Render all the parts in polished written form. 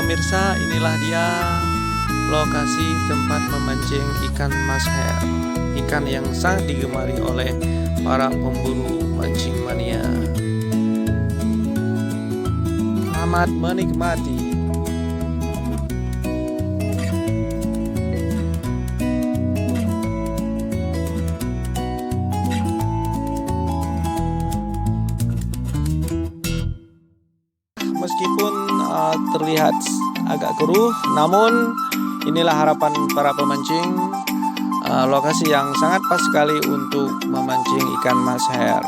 pemirsa, inilah dia lokasi tempat memancing ikan masher, ikan yang sangat digemari oleh para pemburu mancing mania. Selamat menikmati. Meskipun terlihat agak keruh, namun inilah harapan para pemancing, lokasi yang sangat pas sekali untuk memancing ikan masher.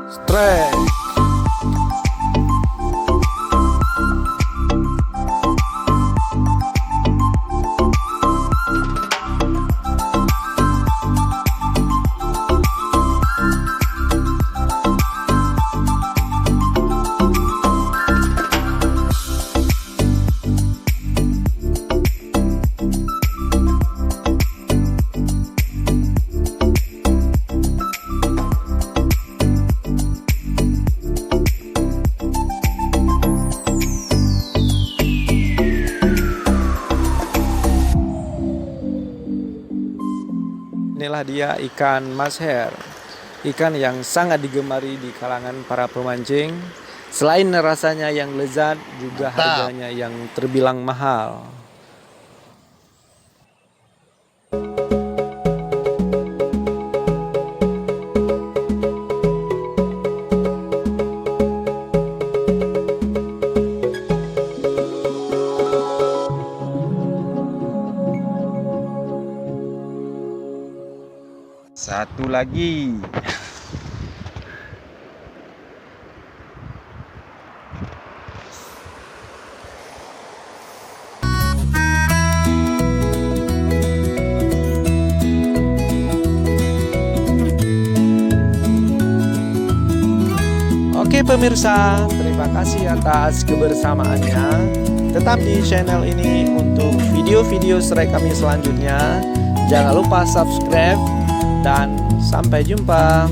Strike. Inilah dia ikan masher, ikan yang sangat digemari di kalangan para pemancing. Selain rasanya yang lezat, juga harganya yang terbilang mahal. Satu lagi. Oke pemirsa, terima kasih atas kebersamaannya. Tetap di channel ini untuk video-video serai kami selanjutnya. Jangan lupa subscribe dan sampai jumpa.